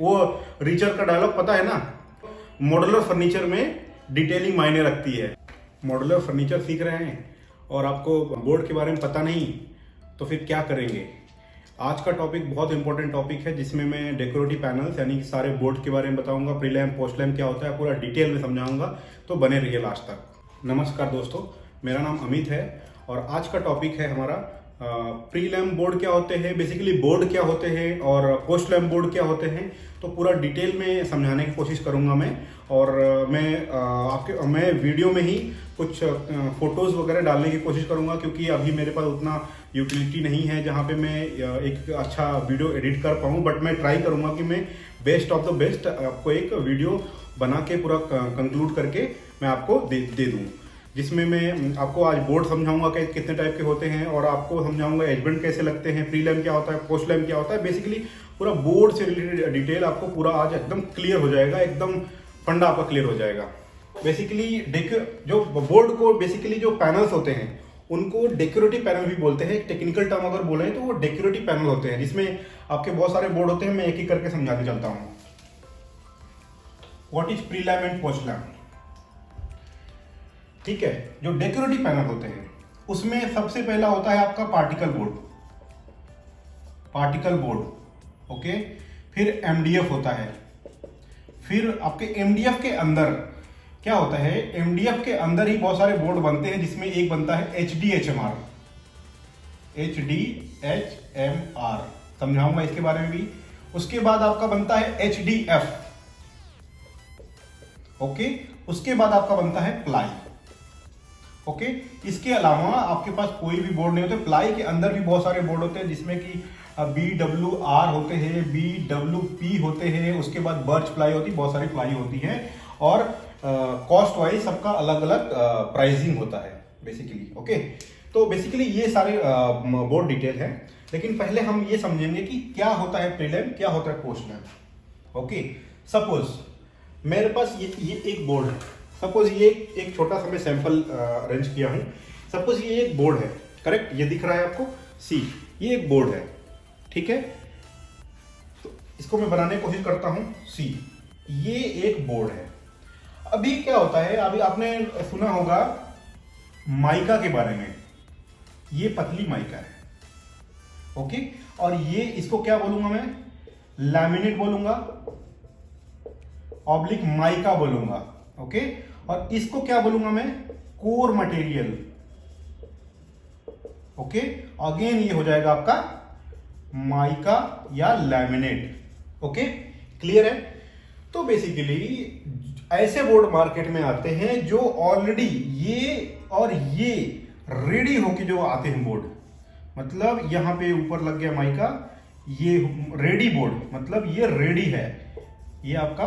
वो रिचर का डायलॉग पता है ना, मॉड्यूलर फर्नीचर में डिटेलिंग मायने रखती है। मॉड्यूलर फर्नीचर सीख रहे हैं और आपको बोर्ड के बारे में पता नहीं, तो फिर क्या करेंगे। आज का टॉपिक बहुत इंपॉर्टेंट टॉपिक है, जिसमें मैं डेकोरेटिव पैनल्स यानी कि सारे बोर्ड के बारे में बताऊंगा, प्री लैम्प पोस्ट लैम्प क्या होता है पूरा डिटेल में समझाऊंगा, तो बने रहिए लास्ट तक। नमस्कार दोस्तों, मेरा नाम अमित है और आज का टॉपिक है हमारा प्री लैम्प बोर्ड क्या होते हैं, बेसिकली बोर्ड क्या होते हैं और पोस्ट लैम्प बोर्ड क्या होते हैं, तो पूरा डिटेल में समझाने की कोशिश करूंगा मैं। और मैं वीडियो में ही कुछ फोटोज़ वगैरह डालने की कोशिश करूंगा, क्योंकि अभी मेरे पास उतना यूटिलिटी नहीं है जहां पे मैं एक अच्छा वीडियो एडिट कर पाऊँ। बट मैं ट्राई करूंगा कि मैं बेस्ट ऑफ द बेस्ट आपको एक वीडियो बना के पूरा कंक्लूड करके मैं आपको दे दूँ, जिसमें मैं आपको आज बोर्ड समझाऊंगा कि कितने टाइप के होते हैं और आपको समझाऊंगा एजमेंट कैसे लगते हैं, प्री लैम्प क्या होता है, पोस्ट लैम्प क्या होता है। बेसिकली पूरा बोर्ड से रिलेटेड डिटेल आपको पूरा आज एकदम क्लियर हो जाएगा, एकदम फंडा आपका क्लियर हो जाएगा। बेसिकली जो बोर्ड को बेसिकली जो पैनल्स होते हैं उनको डेकोरेटिव पैनल भी बोलते हैं। टेक्निकल टर्म अगर बोले तो वो डेकोरेटिव पैनल होते हैं, जिसमें आपके बहुत सारे बोर्ड होते हैं। मैं एक एक करके समझाते चलता हूँ। What is pre lamp and post lamp, ठीक है। जो डेकोरेटिव पैनल होते हैं उसमें सबसे पहला होता है आपका पार्टिकल बोर्ड, ओके। फिर एमडीएफ होता है। फिर आपके एमडीएफ के अंदर क्या होता है, एमडीएफ के अंदर ही बहुत सारे बोर्ड बनते हैं, जिसमें एक बनता है एचडीएचएमआर, समझाऊंगा इसके बारे में भी। उसके बाद आपका बनता है एचडीएफ, ओके। उसके बाद आपका बनता है प्लाई, ओके। इसके अलावा आपके पास कोई भी बोर्ड नहीं होते। प्लाई के अंदर भी बहुत सारे बोर्ड होते हैं, जिसमें कि BWR होते हैं, BWP होते हैं, उसके बाद बर्च प्लाई होती है, बहुत सारी प्लाई होती है और कॉस्ट वाइज सबका अलग अलग प्राइसिंग होता है बेसिकली, ओके। तो बेसिकली ये सारे बोर्ड डिटेल है, लेकिन पहले हम ये समझेंगे कि क्या होता है प्री लैम्प, क्या होता है पोस्ट लैम्प, ओके। सपोज मेरे पास ये एक बोर्ड है। सपोज ये एक छोटा सा मैं सैंपल अरेंज किया हूं। सपोज ये एक बोर्ड है, करेक्ट, ये दिख रहा है आपको सी, ये एक बोर्ड है, ठीक है। तो इसको मैं बनाने की कोशिश करता हूं सी, ये एक बोर्ड है। अभी क्या होता है, अभी आपने सुना होगा माइका के बारे में, ये पतली माइका है, ओके। और ये इसको क्या बोलूंगा मैं, लैमिनेट बोलूंगा, ऑब्लिक माइका बोलूंगा, ओके। और इसको क्या बोलूंगा मैं, कोर मटेरियल, ओके। अगेन ये हो जाएगा आपका माइका या लैमिनेट, ओके। क्लियर है। तो बेसिकली ऐसे बोर्ड मार्केट में आते हैं जो ऑलरेडी ये और ये रेडी होके जो आते हैं बोर्ड, मतलब यहां पे ऊपर लग गया माइका, ये रेडी बोर्ड, मतलब ये रेडी है, ये आपका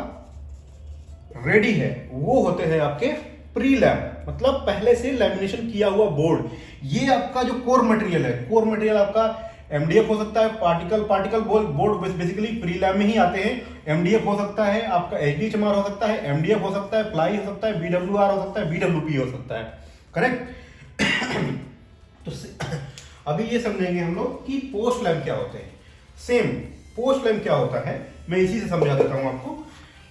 रेडी है। वो होते हैं आपके प्री लैम्प, मतलब पहले से लैमिनेशन किया हुआ बोर्ड। ये आपका जो कोर मटेरियल है, कोर मटेरियल आपका एमडीएफ हो सकता है, particle board basically pre lamp में ही आते हैं। एमडीएफ हो सकता है, आपका एचडीएचएमआर हो सकता है, एमडीएफ हो सकता है, प्लाई हो सकता है, बीडब्ल्यूआर हो सकता है, बीडब्ल्यूपी हो सकता है, करेक्ट। तो अभी ये समझेंगे हम लोग कि पोस्ट लैम्प क्या होते हैं। सेम पोस्ट लैम्प क्या होता है, मैं इसी से समझा देता हूं आपको।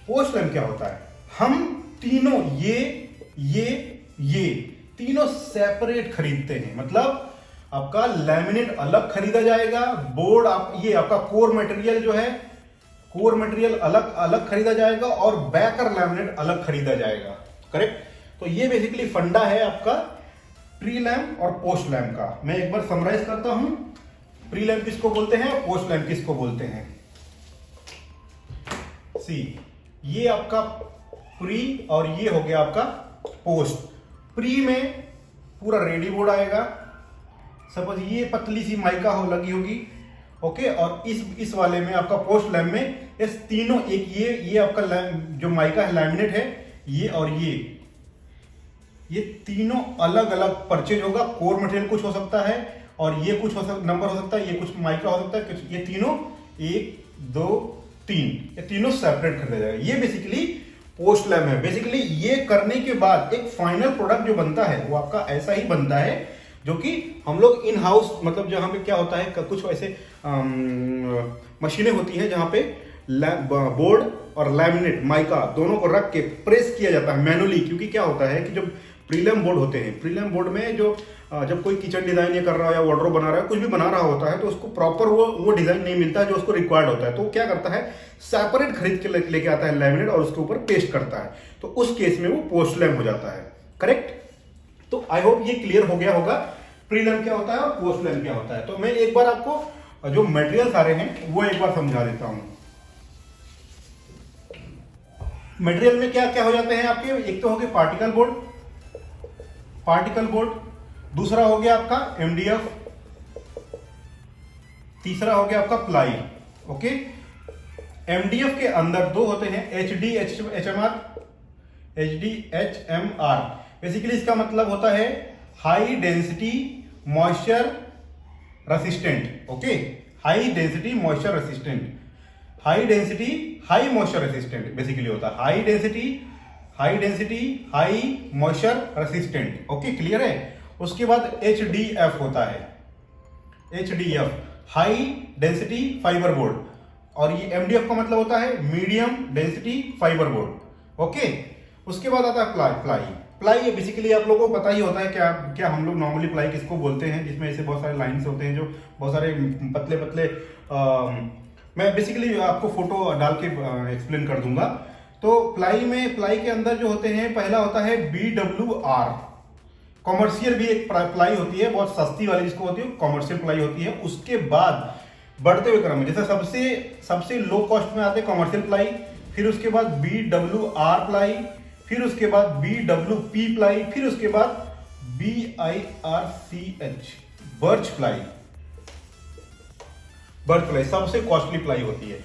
पोस्ट लैम्प क्या होता है, हम तीनों ये तीनों सेपरेट खरीदते हैं, मतलब आपका लैमिनेट अलग खरीदा जाएगा, बोर्ड ये आपका कोर मटेरियल जो है, कोर मटेरियल अलग अलग खरीदा जाएगा और बैकर लैमिनेट अलग खरीदा जाएगा, करेक्ट। तो ये बेसिकली फंडा है आपका प्री लैम्प और पोस्ट लैम्प का। मैं एक बार समराइज करता हूं, प्री लैम्प किसको बोलते हैं, पोस्ट लैम्प किसको बोलते हैं। सी, ये आपका प्री और ये हो गया आपका पोस्ट। प्री में पूरा रेडी बोर्ड आएगा, सपोज ये पतली सी माइका हो लगी होगी, ओके। और इस वाले में आपका पोस्ट लैम्प में इस तीनों, एक ये आपका जो माइका है लैमिनेट है, ये और ये तीनों अलग अलग परचेज होगा। कोर मटेरियल कुछ हो सकता है और ये कुछ नंबर हो सकता है, ये कुछ माइका हो सकता है, ये तीनों 1 2 3 ये तीनों सेपरेट कर दिया जाएगा। ये बेसिकली पोस्ट लैम्प है। बेसिकली ये करने के बाद एक फाइनल प्रोडक्ट जो बनता है वो आपका ऐसा ही बनता है, जो कि हम लोग इन हाउस, मतलब जहां पे क्या होता है, कुछ ऐसे मशीनें होती हैं जहां पे बोर्ड और लैमिनेट माइका दोनों को रख के प्रेस किया जाता है मैनुअली। क्योंकि क्या होता है कि जब प्रीलम बोर्ड होते हैं, प्रीलम बोर्ड में जो जब कोई किचन डिजाइन ये कर रहा है या वार्डरोब बना रहा है, कुछ भी बना रहा होता है, तो उसको प्रॉपर वो डिजाइन नहीं मिलता जो उसको रिक्वायर्ड होता है। तो क्या करता है, सेपरेट खरीद के लेके आता है लैमिनेट और उसके ऊपर पेस्ट करता है। तो उस केस में वो पोस्ट लैम हो जाता है। करेक्ट। तो आई होप ये क्लियर हो गया होगा प्रीलम क्या होता है और पोस्ट लैम क्या होता है। तो मैं एक बार आपको जो मटेरियल सारे हैं वो एक बार समझा देता हूं। मटेरियल में क्या क्या हो जाते हैं आपके, एक तो हो गए पार्टिकल बोर्ड, दूसरा हो गया आपका एमडीएफ, तीसरा हो गया आपका प्लाई। ओके। एमडीएफ के अंदर दो होते हैं, एचडीएचएमआर। बेसिकली इसका मतलब होता है high density moisture resistant. Okay, high density moisture resistant, high moisture resistant basically होता है high density high moisture resistant. Okay, clear है। उसके बाद एचडीएफ होता है, HDF high density fibre board, और ये एमडीएफ का मतलब होता है medium density fibre board. Okay. उसके बाद आता है प्लाई बेसिकली आप लोगों को पता ही होता है क्या हम लोग नॉर्मली प्लाई किसको बोलते हैं, जिसमें ऐसे बहुत सारे लाइन्स होते हैं, जो बहुत सारे पतले पतले मैं बेसिकली आपको फोटो डाल के एक्सप्लेन कर दूंगा। तो प्लाई के अंदर जो होते हैं, पहला होता है BWR, कॉमर्शियल भी एक प्लाई होती है, बहुत सस्ती वाली जिसको होती है कॉमर्शियल प्लाई होती है। उसके बाद बढ़ते हुए क्रम में जैसे सबसे लो कॉस्ट में आते हैं कॉमर्शियल प्लाई, फिर उसके बाद BWR प्लाई, फिर उसके बाद BWP प्लाई, फिर उसके बाद BIRCH बर्च प्लाई सबसे कॉस्टली प्लाई होती है।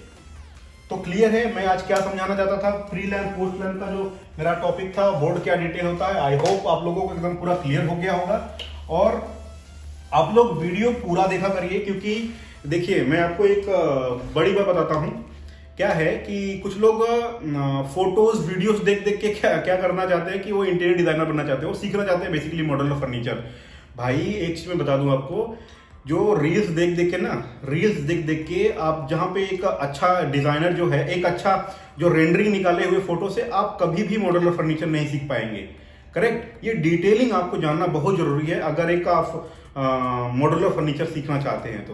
तो क्लियर है मैं आज क्या समझाना चाहता था, प्री लैम पोस्ट लैम का जो मेरा टॉपिक था, बोर्ड क्या डिटेल होता है। आई होप आप लोगों को एकदम पूरा क्लियर हो गया होगा और आप लोग वीडियो पूरा देखा करिए, क्योंकि देखिए मैं आपको एक बड़ी बात बताता हूं। क्या है कि कुछ लोग फोटोज वीडियोस देख देख के क्या करना चाहते हैं कि वो इंटीरियर डिजाइनर बनना चाहते हैं, वो सीखना चाहते हैं बेसिकली मॉडल फर्नीचर। भाई एक चीज मैं बता दूं आपको, जो रील्स देख देख के आप जहां पे एक अच्छा डिजाइनर जो है, एक अच्छा जो रेंडरिंग निकाले हुए फोटो से आप कभी भी मॉडल फर्नीचर नहीं सीख पाएंगे। करेक्ट। ये डिटेलिंग आपको जानना बहुत जरूरी है अगर एक आप मॉडुलर फर्नीचर सीखना चाहते हैं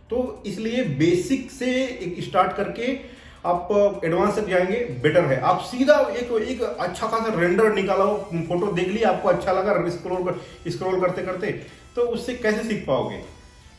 तो इसलिए बेसिक से एक स्टार्ट करके आप एडवांस तक जाएंगे बेटर है। आप सीधा एक अच्छा खासा रेंडर निकाला हो, फोटो देख लिया, आपको अच्छा लगा, स्क्रॉल करते करते, तो उससे कैसे सीख पाओगे।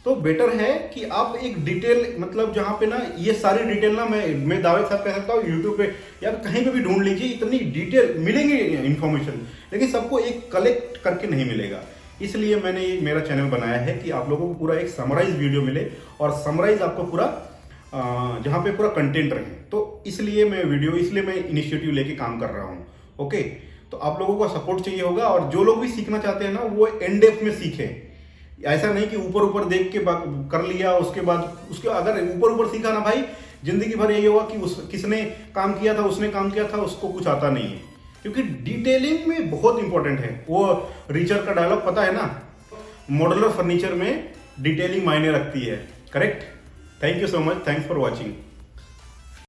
तो बेटर है कि आप एक डिटेल, मतलब जहां पे ना ये सारी डिटेल ना मैं दावे के साथ कह सकता हूँ, यूट्यूब पे या कहीं पे भी ढूंढ लीजिए, इतनी डिटेल मिलेंगे इन्फॉर्मेशन, लेकिन सबको एक कलेक्ट करके नहीं मिलेगा। इसलिए मैंने ये मेरा चैनल बनाया है कि आप लोगों को पूरा एक समराइज वीडियो मिले और समराइज आपको पूरा जहाँ पे पूरा कंटेंट रहे। तो इसलिए मैं इनिशिएटिव लेके काम कर रहा हूँ। ओके। तो आप लोगों को सपोर्ट चाहिए होगा, और जो लोग भी सीखना चाहते हैं ना वो एंड डेप्थ में सीखें। ऐसा नहीं कि ऊपर देख के कर लिया उसके अगर ऊपर सीखा ना भाई, जिंदगी भर यही होगा कि किसने काम किया था, उसने काम किया था, उसको कुछ आता नहीं है। क्योंकि डिटेलिंग में बहुत इंपॉर्टेंट है। वो रिचर का डायलॉग पता है ना, मॉडुलर फर्नीचर में डिटेलिंग मायने रखती है। Correct. Thank you so much, thanks for watching.